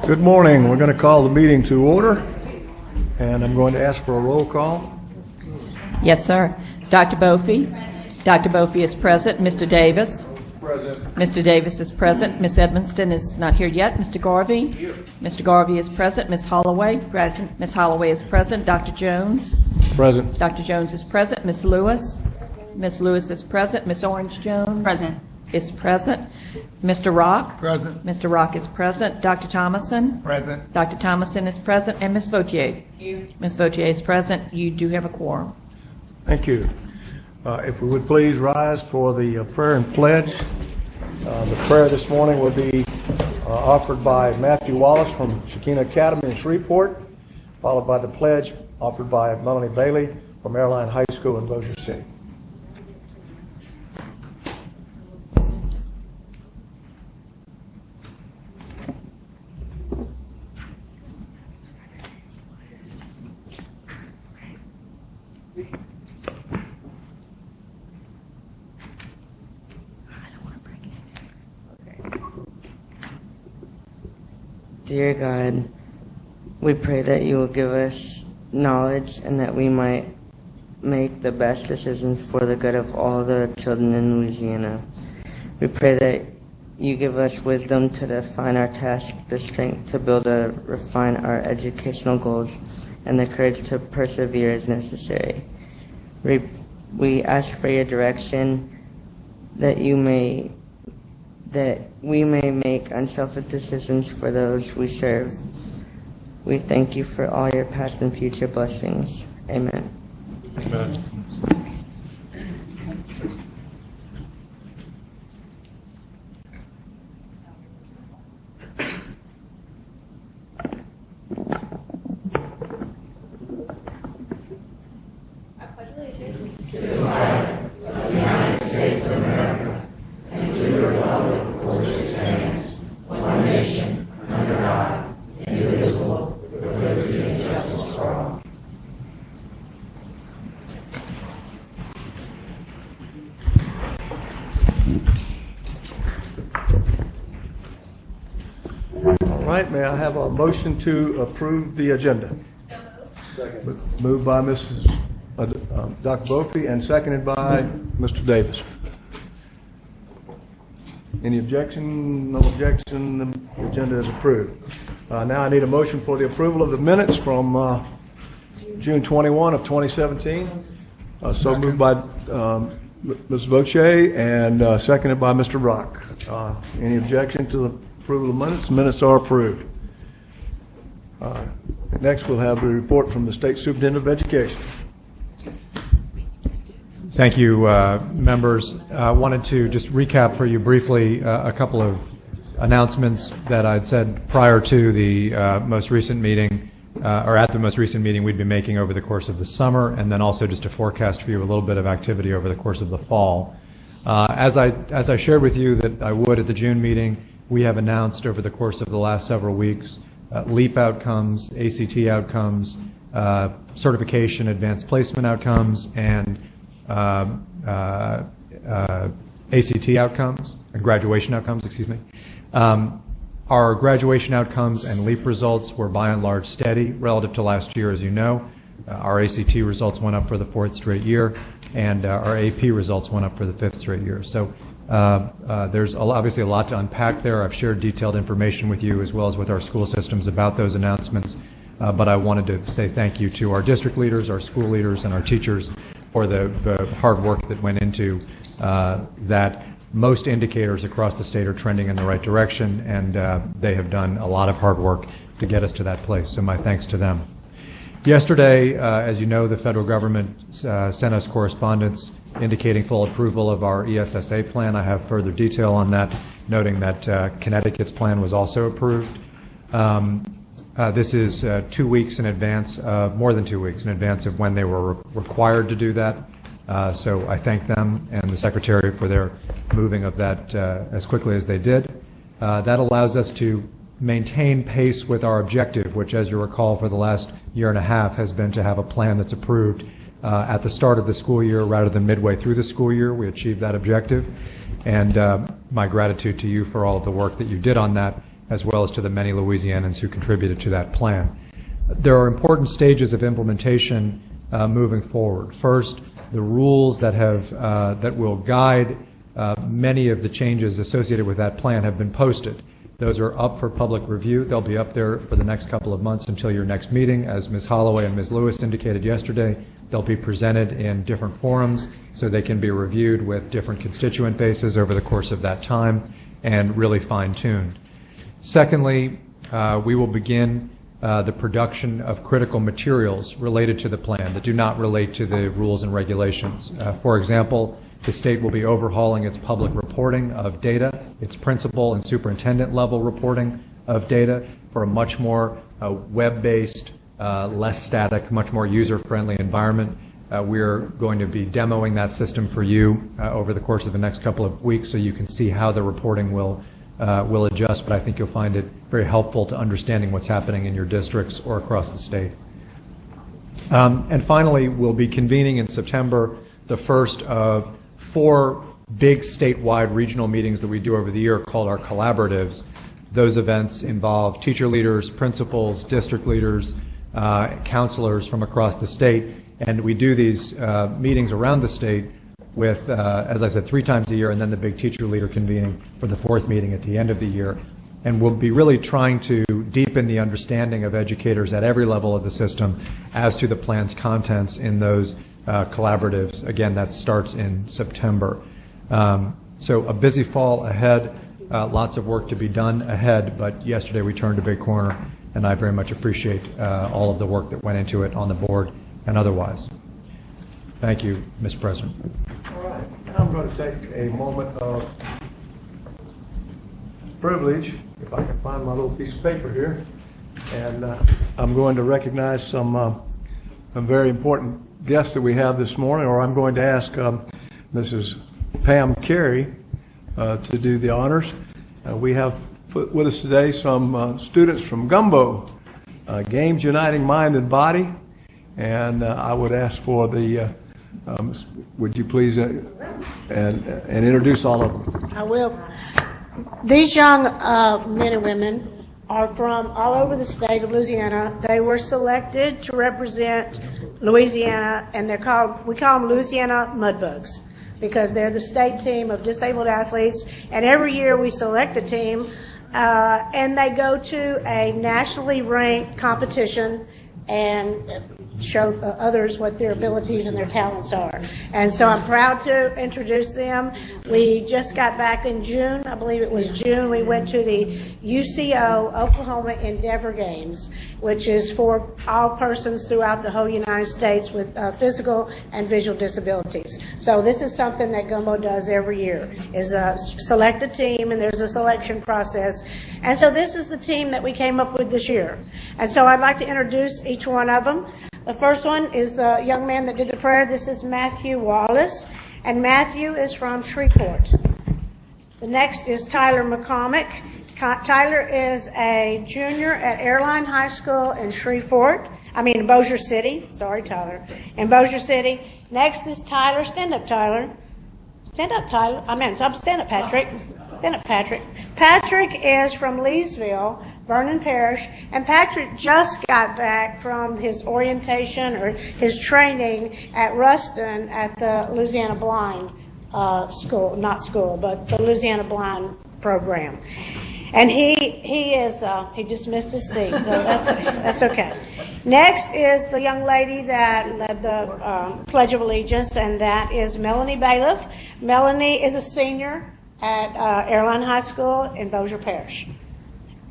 Good morning. We're going to call the meeting to order, and I'm going to ask for a roll call. Yes, sir. Dr. Bofi. Dr. Bofi is present. Mr. Davis. Present. Mr. Davis is present. Ms. Edmonston is not here yet. Mr. Garvey. Here. Mr. Garvey is present. Ms. Holloway. Present. Ms. Holloway is present. Dr. Jones. Present. Dr. Jones is present. Ms. Lewis. Ms. Lewis is present. Ms. Orange Jones. Present. Is present. Mr. Rock. Present. Mr. Rock is present. Dr. Thomason. Present. Dr. Thomason is present. And Ms. Vautier. Here. Ms. Vautier is present. You do have a quorum. Thank you. If we would please rise for the prayer and pledge. The prayer this morning will be offered by Matthew Wallace from Shekinah Academy in Shreveport, followed by the pledge offered by Melanie Bailey from Airline High School in Bossier City. Dear God, we pray that you will give us knowledge and that we might make the best decisions for the good of all the children in Louisiana. We pray that you give us wisdom to define our task, the strength to build and refine our educational goals, and the courage to persevere as necessary. We ask for your direction that we may make unselfish decisions for those we serve. We thank you for all your past and future blessings. Amen. Amen. All right, may I have a motion to approve the agenda? Second. Moved by Mrs. Dr. Bofi and seconded by Mr. Davis. Any objection? No objection. The agenda is approved. Now I need a motion for the approval of the minutes from June 21 of 2017. So moved by Ms. Vautier and seconded by Mr. Rock. Any objection to the approval of minutes? Minutes are approved. Next, we'll have a report from the State Superintendent of Education. Thank you, members. I wanted to just recap for you briefly a couple of announcements that I'd said prior to the most recent meeting, or at the most recent meeting we'd be making over the course of the summer, and then also just to forecast for you a little bit of activity over the course of the fall. As I shared with you that I would at the June meeting, we have announced over the course of the last several weeks LEAP outcomes, ACT outcomes, certification, advanced placement outcomes, and ACT outcomes, graduation outcomes, excuse me. Our graduation outcomes and LEAP results were by and large steady relative to last year, as you know. Our ACT results went up for the 4th straight year, and our AP results went up for the 5th straight year. So there's obviously a lot to unpack there. I've shared detailed information with you as well as with our school systems about those announcements, but I wanted to say thank you to our district leaders, our school leaders, and our teachers for the hard work that went into that. Most indicators across the state are trending in the right direction, and they have done a lot of hard work to get us to that place, so my thanks to them. Yesterday, as you know, the federal government sent us correspondence indicating full approval of our ESSA plan. I have further detail on that, noting that Connecticut's plan was also approved. This is 2 weeks in advance, more than 2 weeks in advance of when they were required to do that. So I thank them and the Secretary for their moving of that as quickly as they did. That allows us to maintain pace with our objective, which, as you recall, for the last year and a half has been to have a plan that's approved at the start of the school year rather than midway through the school year. We achieved that objective, and my gratitude to you for all of the work that you did on that. as well as to the many Louisianans who contributed to that plan. There are important stages of implementation moving forward. First, the rules that will guide many of the changes associated with that plan have been posted. Those are up for public review. They'll be up there for the next couple of months until your next meeting. As Ms. Holloway and Ms. Lewis indicated yesterday, they'll be presented in different forums so they can be reviewed with different constituent bases over the course of that time and really fine-tuned. Secondly, we will begin the production of critical materials related to the plan that do not relate to the rules and regulations. For example, the state will be overhauling its public reporting of data, its principal and superintendent level reporting of data for a much more web-based, less static, much more user-friendly environment. We're going to be demoing that system for you over the course of the next couple of weeks so you can see how the reporting will adjust, but I think you'll find it very helpful to understanding what's happening in your districts or across the state. And finally, we'll be convening in September the first of 4 big statewide regional meetings that we do over the year called our collaboratives. Those events involve teacher leaders, principals, district leaders, counselors from across the state, and we do these meetings around the state with, as I said, 3 times a year, and then the big teacher leader convening for the 4th meeting at the end of the year. And we'll be really trying to deepen the understanding of educators at every level of the system as to the plan's contents in those collaboratives. Again, that starts in September. So a busy fall ahead, lots of work to be done ahead, but yesterday we turned a big corner, and I very much appreciate all of the work that went into it on the board and otherwise. Thank you, Mr. President. All right. Now I'm going to take a moment of privilege, if I can find my little piece of paper here, and I'm going to recognize some very important guests that we have this morning, or I'm going to ask Mrs. Pam Carey to do the honors. We have with us today some students from Gumbo, Games Uniting Mind and Body, and I would ask for the, would you please and introduce all of them? I will. These young men and women are from all over the state of Louisiana. They were selected to represent Louisiana, and we call them Louisiana Mudbugs because they're the state team of disabled athletes. And every year we select a team, and they go to a nationally ranked competition and show others what their abilities and their talents are. And so I'm proud to introduce them. We just got back in June, I believe it was June, we went to the UCO Oklahoma Endeavor Games, which is for all persons throughout the whole United States with physical and visual disabilities. So this is something that Gumbo does every year, is select a team, and there's a selection process. And so this is the team that we came up with this year. And so I'd like to introduce each one of them. The first one is the young man that did the prayer. This is Matthew Wallace, and Matthew is from Shreveport. The next is Tyler McCormick. Tyler is a junior at Airline High School in Bossier City. Sorry, Tyler. In Bossier City. Next is Tyler. Stand up, Tyler. Stand up, Tyler. Stand up, Patrick. Stand up, Patrick. Patrick is from Leesville, Vernon Parish, and Patrick just got back from his orientation or his training at Ruston at the Louisiana Blind the Louisiana Blind program. And he just missed his seat, so that's okay. Next is the young lady that led the Pledge of Allegiance, and that is Melanie Bailiff. Melanie is a senior at Airline High School in Bossier Parish.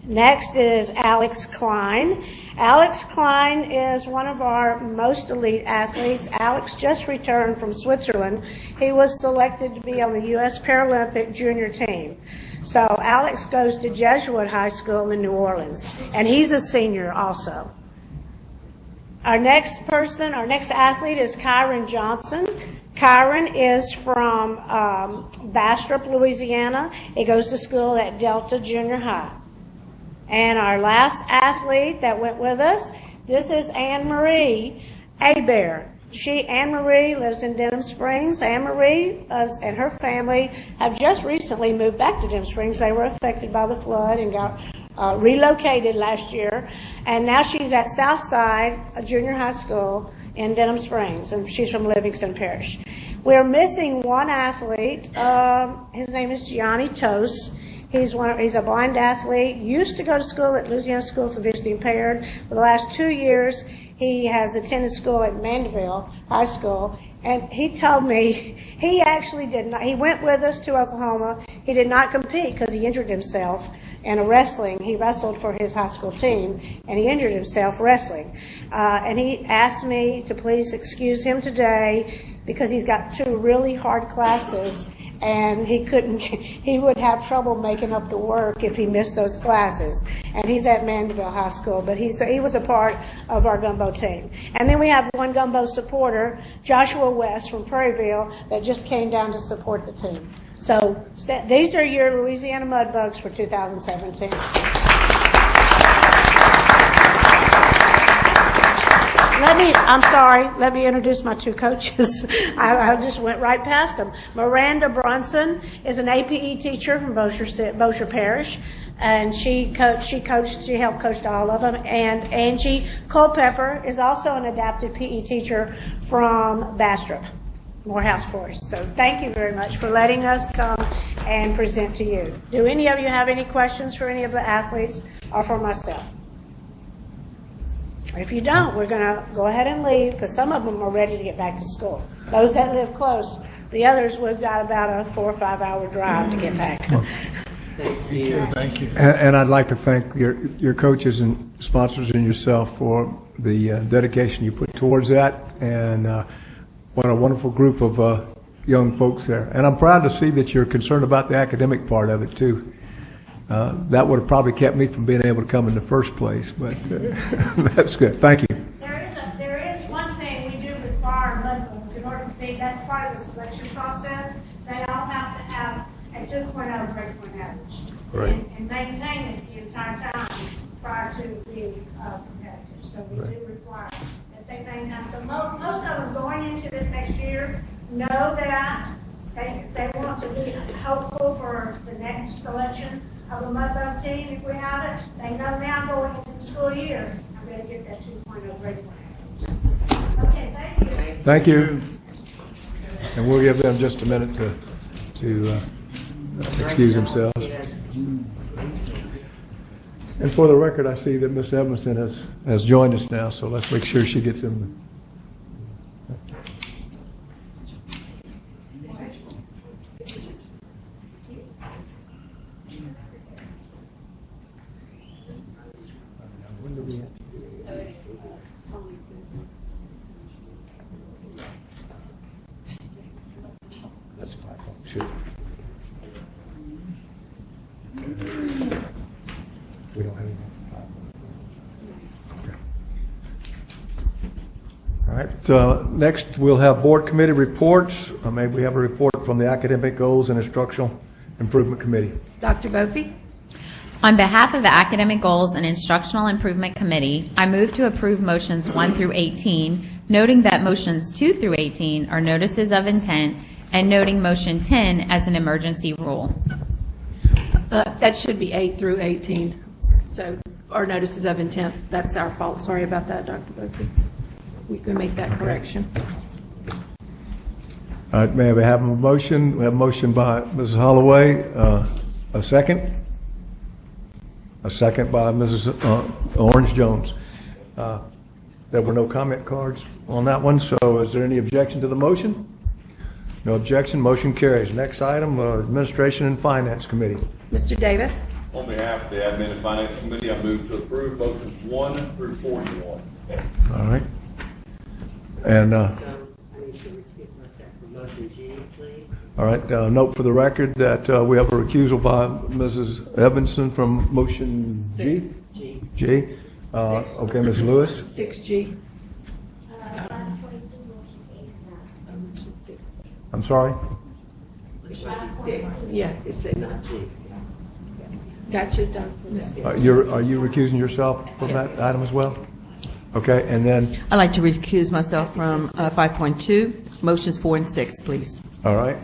Next is Alex Klein. Alex Klein is one of our most elite athletes. Alex just returned from Switzerland. He was selected to be on the U.S. Paralympic junior team. So Alex goes to Jesuit High School in New Orleans, and he's a senior also. Our next athlete is Kyron Johnson. Kyron is from Bastrop, Louisiana. He goes to school at Delta Junior High. And our last athlete that went with us, this is Anne-Marie Hebert. Anne-Marie lives in Denham Springs. Anne-Marie and her family have just recently moved back to Denham Springs. They were affected by the flood and got relocated last year, and now she's at Southside Junior High School in Denham Springs, and she's from Livingston Parish. We're missing one athlete. His name is Gianni Tos. He's a blind athlete, used to go to school at Louisiana School for the Visually Impaired. For the last 2 years, he has attended school at Mandeville High School, and he told me he actually did not. He went with us to Oklahoma. He did not compete because he injured himself in a wrestling. He wrestled for his high school team, and he injured himself wrestling. And he asked me to please excuse him today because he's got 2 really hard classes, and he would have trouble making up the work if he missed those classes. And he's at Mandeville High School, but he was a part of our gumbo team. And then we have one gumbo supporter, Joshua West from Prairieville, that just came down to support the team. So these are your Louisiana Mudbugs for 2017. Let me introduce my 2 coaches. I just went right past them. Miranda Bronson is an APE teacher from Bossier Parish, and she helped coach all of them. And Angie Culpepper is also an adapted PE teacher from Bastrop, Morehouse Forest. So thank you very much for letting us come and present to you. Do any of you have any questions for any of the athletes or for myself? If you don't, we're going to go ahead and leave because some of them are ready to get back to school. Those that live close. The others, we've got about a 4 or 5 hour drive to get back. Thank you. And I'd like to thank your coaches and sponsors and yourself for the dedication you put towards that, and what a wonderful group of young folks there. And I'm proud to see that you're concerned about the academic part of it, too. That would have probably kept me from being able to come in the first place, but that's good. Thank you. There is one thing we do require Mudbugs in order to be, that's part of the selection process. They all have to have a 2.0 grade point average. Right. And maintain it the entire time prior to being competitive. So we do require that they maintain. So most of them going into this next year know that they want to be hopeful for the next selection of a Mudbug team. If we have it, they know now going into the school year, I'm going to get that 2.0 grade point average. Okay, thank you. Thank you. And we'll give them just a minute to excuse themselves. And for the record, I see that Ms. Edmondson has joined us now, so let's make sure she gets in. That's fine. Sure. We don't have any. Okay. All right. Next, we'll have board committee reports. Maybe we have a report from the Academic Goals and Instructional Improvement Committee. Dr. Bofi? On behalf of the Academic Goals and Instructional Improvement Committee, I move to approve motions 1 through 18, noting that motions 2 through 18 are notices of intent, and noting motion 10 as an emergency rule. That should be 8 through 18. So our notices of intent, that's our fault. Sorry about that, Dr. Bofi. We can make that correction. All right, may I have a motion? We have a motion by Mrs. Holloway. A second? A second by Mrs. Orange Jones. There were no comment cards on that one, so is there any objection to the motion? No objection, motion carries. Next item, Administration and Finance Committee. Mr. Davis? On behalf of the Admin and Finance Committee, I move to approve motions 1 through 41. All right. And, all right, note for the record that we have a recusal by Mrs. Evanson from motion G? G. Okay, Ms. Lewis? 6G. I'm sorry? Yeah, it's a G. Got you, Dr. Are you recusing yourself from that item as well? Okay, and then, I'd like to recuse myself from 5.2, motions 4 and 6, please. all right.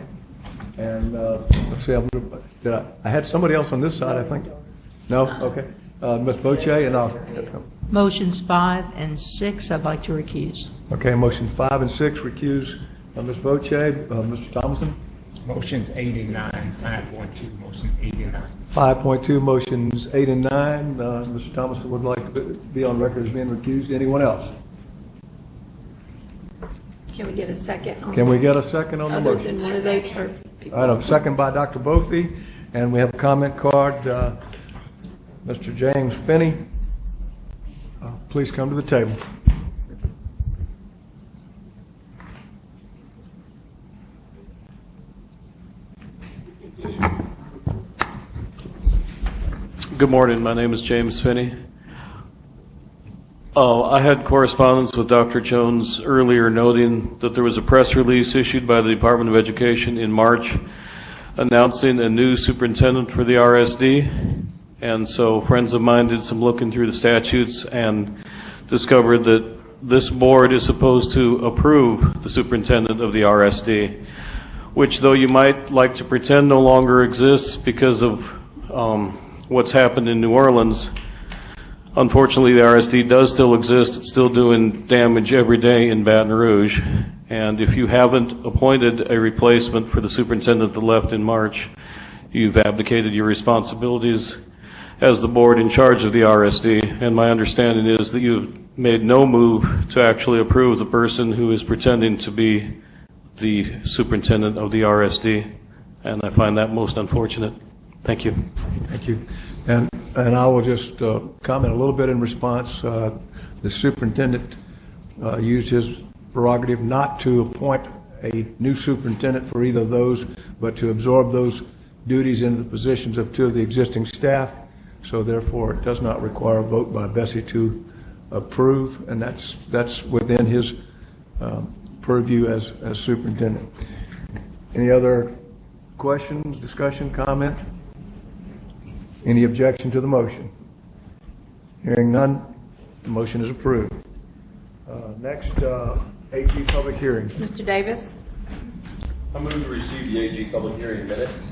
And let's see, I had somebody else on this side, I think. No? Okay. Ms. Voce, and I'll... Motions 5 and 6, I'd like to recuse. Okay, motions 5 and 6, recuse Ms. Voce. Mr. Thomason? Motions 8 and 9, 5.2, motions 8 and 9. 5.2, motions 8 and 9. Mr. Thomason would like to be on record as being recused. Anyone else? Can we get a second? Can we get a second on the Other motion? than one of those people? All right, a second by Dr. Bothy, and we have a comment card. Mr. James Finney, please come to the table. Good morning. My name is James Finney. I had correspondence with Dr. Jones earlier noting that there was a press release issued by the Department of Education in March announcing a new superintendent for the RSD. And so friends of mine did some looking through the statutes and discovered that this board is supposed to approve the superintendent of the RSD, which, though you might like to pretend, no longer exists because of what's happened in New Orleans. Unfortunately, the RSD does still exist. It's still doing damage every day in Baton Rouge. And if you haven't appointed a replacement for the superintendent that left in March, you've abdicated your responsibilities as the board in charge of the RSD. And my understanding is that you've made no move to actually approve the person who is pretending to be the superintendent of the RSD. And I find that most unfortunate. Thank you. Thank you. And I will just comment a little bit in response. The superintendent used his prerogative not to appoint a new superintendent for either of those, but to absorb those duties into the positions of two of the existing staff. So therefore, it does not require a vote by BESE to approve, and that's within his purview as superintendent. Any other questions, discussion, comment? Any objection to the motion? Hearing none, the motion is approved. Next, AG public hearing. Mr. Davis? I move to receive the AG public hearing minutes.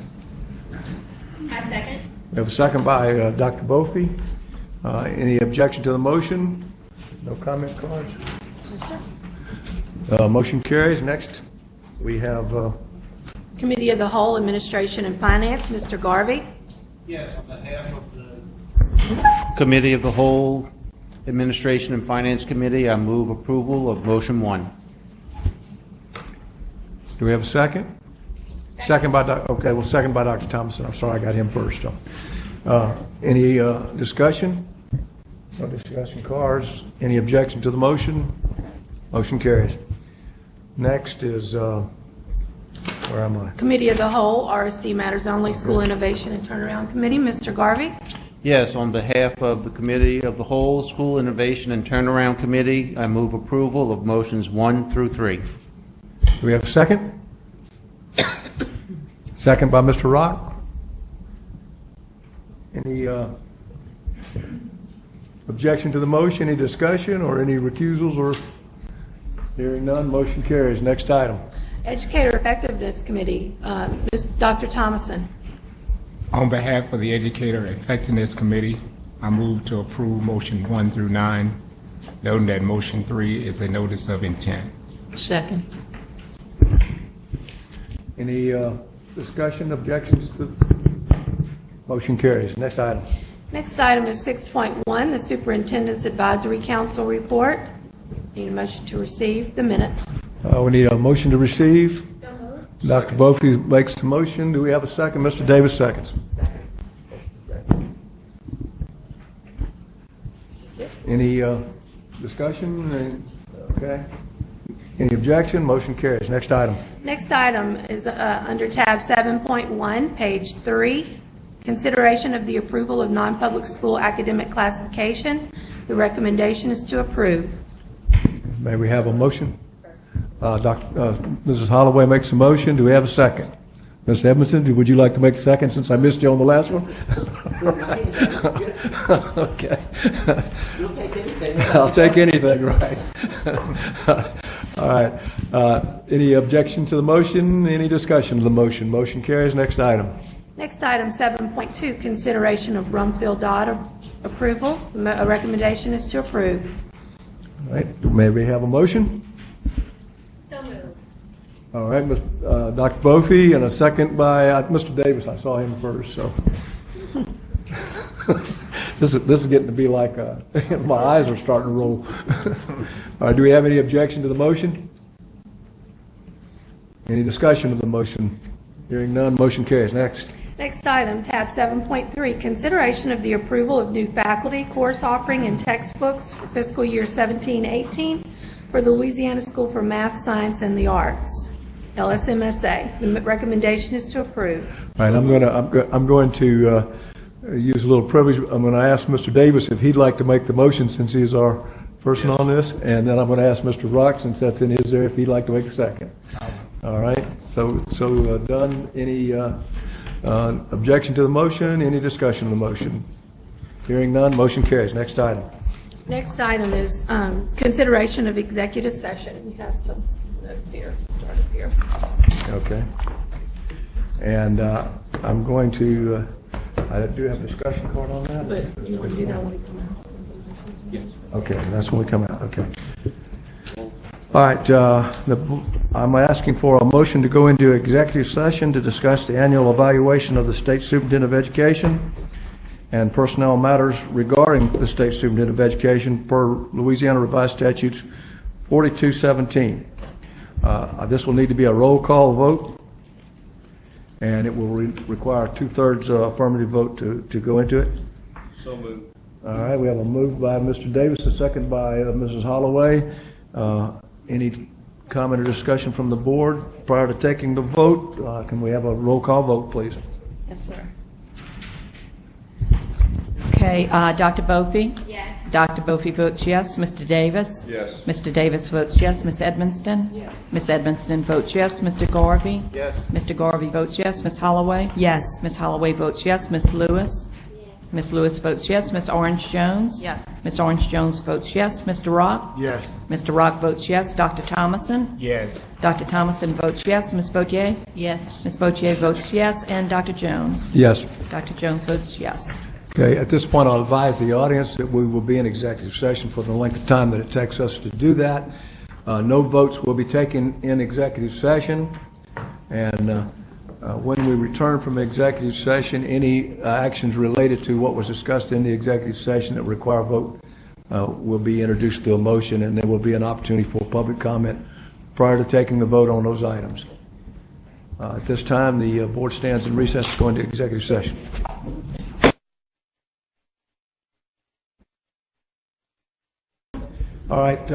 I second. We have a second by Dr. Bothy. Any objection to the motion? No comment cards? Motion carries. Next, we have Committee of the Whole, Administration and Finance, Mr. Garvey. Yes, on behalf of the Committee of the Whole, Administration and Finance Committee, I move approval of motion 1. Do we have a second? Second by second by Dr. Thomason. I'm sorry, I got him first. Any discussion? No discussion cards. Any objection to the motion? Motion carries. Next is, where am I? Committee of the Whole, RSD Matters Only, School Innovation and Turnaround Committee, Mr. Garvey. Yes, on behalf of the Committee of the Whole, School Innovation and Turnaround Committee, I move approval of motions 1 through 3. Do we have a second? Second by Mr. Rock. Any objection to the motion? Any discussion or any recusals? Or hearing none, motion carries. Next item. Educator Effectiveness Committee, Dr. Thomason. On behalf of the Educator Effectiveness Committee, I move to approve motion 1 through 9, noting that motion 3 is a notice of intent. Second. Any discussion, objections to motion carries. Next item. Next item is 6.1, the Superintendent's Advisory Council Report. Need a motion to receive the minutes. We need a motion to receive. Dr. Bothy makes the motion. Do we have a second? Mr. Davis seconds. Any discussion? Okay. Any objection? Motion carries. Next item. Next item is under tab 7.1, page 3, consideration of the approval of non-public school academic classification. The recommendation is to approve. May we have a motion? Mrs. Holloway makes a motion. Do we have a second? Ms. Edmondson, would you like to make a second since I missed you on the last one? Okay. You'll take anything. I'll take anything, right. All right. Any objection to the motion? Any discussion of the motion? Motion carries. Next item. Next item, 7.2, consideration of Brumfield approval. A recommendation is to approve. All right, may we have a motion? So moved. All right, Dr. Brophy, and a second by Mr. Davis. I saw him first, so. This is getting to be like, my eyes are starting to roll. All right, do we have any objection to the motion? Any discussion of the motion? Hearing none, motion carries. Next. Next item, tab 7.3, consideration of the approval of new faculty, course offering, and textbooks for fiscal year 17-18 for the Louisiana School for Math, Science, and the Arts, LSMSA. The recommendation is to approve. All right, I'm going to use a little privilege. I'm going to ask Mr. Davis if he'd like to make the motion since he's our person on this, and then I'm going to ask Mr. Rock, since that's in his there, if he'd like to make the second. All right, so done. Any objection to the motion? Any discussion of the motion? Hearing none, motion carries. Next item. Next item is consideration of executive session. You have some notes here. Start up here. Okay. And I'm going to, I do have a discussion card on that. But you want to do that when we come out? Yes. Okay, that's when we come out. Okay. All right, I'm asking for a motion to go into executive session to discuss the annual evaluation of the State Superintendent of Education and personnel matters regarding the State Superintendent of Education per Louisiana Revised Statutes 4217. This will need to be a roll call vote, and it will require a 2/3 affirmative vote to go into it. So moved. All right, we have a move by Mr. Davis, a second by Mrs. Holloway. Any comment or discussion from the board prior to taking the vote? Can we have a roll call vote, please? Yes, sir. Okay, Dr. Brophy? Yes. Dr. Brophy votes yes. Mr. Davis? Yes. Mr. Davis votes yes. Ms. Edmonston? Yes. Ms. Edmonston votes yes. Mr. Garvey? Yes. Mr. Garvey votes yes. Ms. Holloway? Yes. Ms. Holloway votes yes. Ms. Lewis? Ms. Lewis votes yes. Ms. Orange Jones? Yes. Ms. Orange Jones votes yes. Mr. Rock? Yes. Mr. Rock votes yes. Dr. Thomason? Yes. Dr. Thomason votes yes. Ms. Vautier? Yes. Ms. Vautier votes yes. And Dr. Jones? Yes. Dr. Jones votes yes. Okay, at this point, I'll advise the audience that we will be in executive session for the length of time that it takes us to do that. No votes will be taken in executive session, and when we return from executive session, any actions related to what was discussed in the executive session that require a vote will be introduced to a motion, and there will be an opportunity for public comment prior to taking the vote on those items. At this time, the board stands in recess to go into executive session. All right,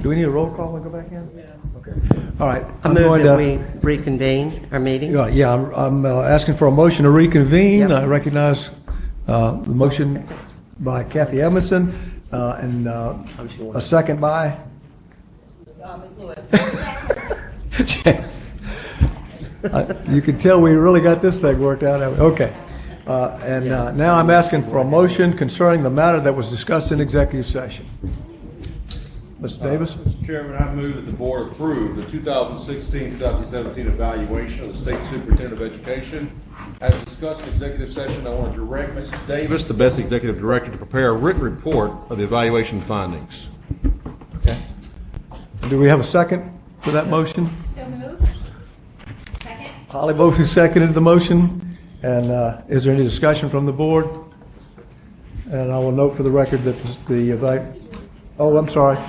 do we need a roll call and go back in? Yeah. Okay. All right. I move that we reconvene our meeting. Yeah, I'm asking for a motion to reconvene. Yep. I recognize the motion by Kathy Edmondson and a second by? Ms. Lewis. You can tell we really got this thing worked out. Okay. Now I'm asking for a motion concerning the matter that was discussed in executive session. Mr. Davis? Mr. Chairman, I move that the board approve the 2016-2017 evaluation of the State Superintendent of Education. As discussed in executive session, I want to direct Mrs. Davis, the BESE Executive Director, to prepare a written report of the evaluation findings. Okay. Do we have a second for that motion? Still moved. Second. Holly Brophy seconded the motion. And is there any discussion from the board? And I will note for the record that oh, I'm sorry.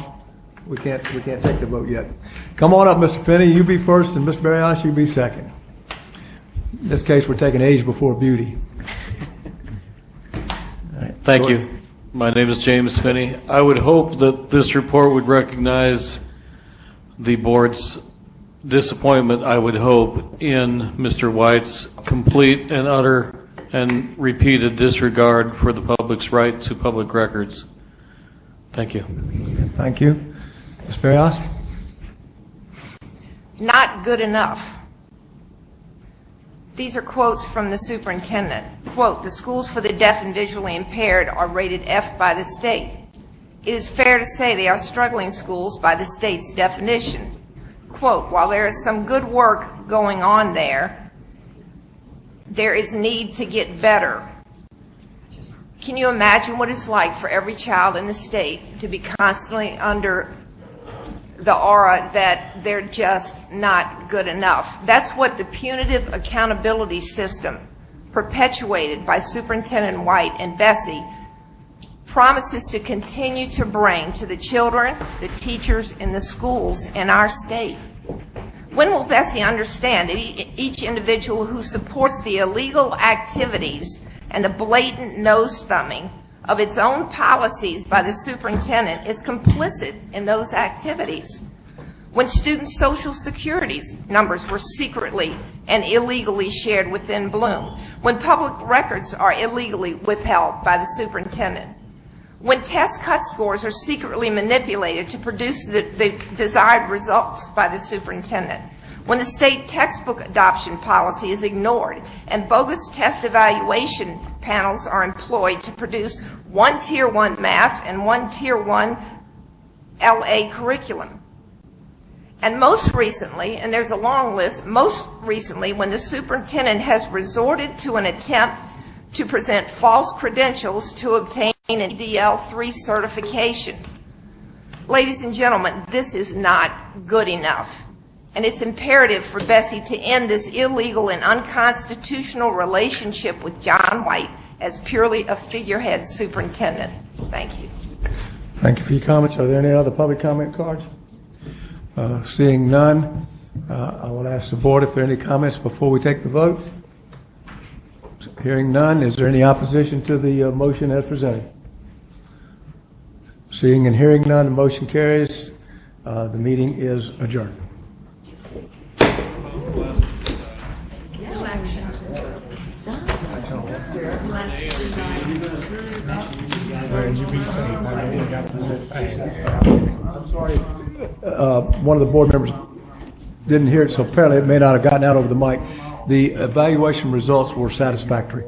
We can't take the vote yet. Come on up, Mr. Finney. You be first, and Mr. Barrios, you be second. In this case, we're taking age before beauty. Right. Thank you. My name is James Finney. I would hope that this report would recognize the board's disappointment, I would hope, in Mr. White's complete and utter and repeated disregard for the public's right to public records. Thank you. Thank you. Ms. Barrios? Not good enough. These are quotes from the superintendent. Quote, the schools for the deaf and visually impaired are rated F by the state. It is fair to say they are struggling schools by the state's definition. Quote, while there is some good work going on there is need to get better. Can you imagine what it's like for every child in the state to be constantly under the aura that they're just not good enough? That's what the punitive accountability system perpetuated by Superintendent White and BESE promises to continue to bring to the children, the teachers, and the schools in our state. When will BESE understand that each individual who supports the illegal activities and the blatant nose-thumbing of its own policies by the superintendent is complicit in those activities? When students' Social Security numbers were secretly and illegally shared within Bloom, when public records are illegally withheld by the superintendent, when test cut scores are secretly manipulated to produce the desired results by the superintendent, when the state textbook adoption policy is ignored and bogus test evaluation panels are employed to produce one Tier 1 math and one Tier 1 LA curriculum. And most recently, and there's a long list, most recently when the superintendent has resorted to an attempt to present false credentials to obtain an DL3 certification. Ladies and gentlemen, this is not good enough. And it's imperative for BESE to end this illegal and unconstitutional relationship with John White as purely a figurehead superintendent. Thank you. Thank you for your comments. Are there any other public comment cards? Seeing none, I will ask the board if there are any comments before we take the vote. Hearing none, is there any opposition to the motion as presented? Seeing and hearing none, the motion carries. The meeting is adjourned. I'm sorry. One of the board members didn't hear it, so apparently it may not have gotten out over the mic. The evaluation results were satisfactory.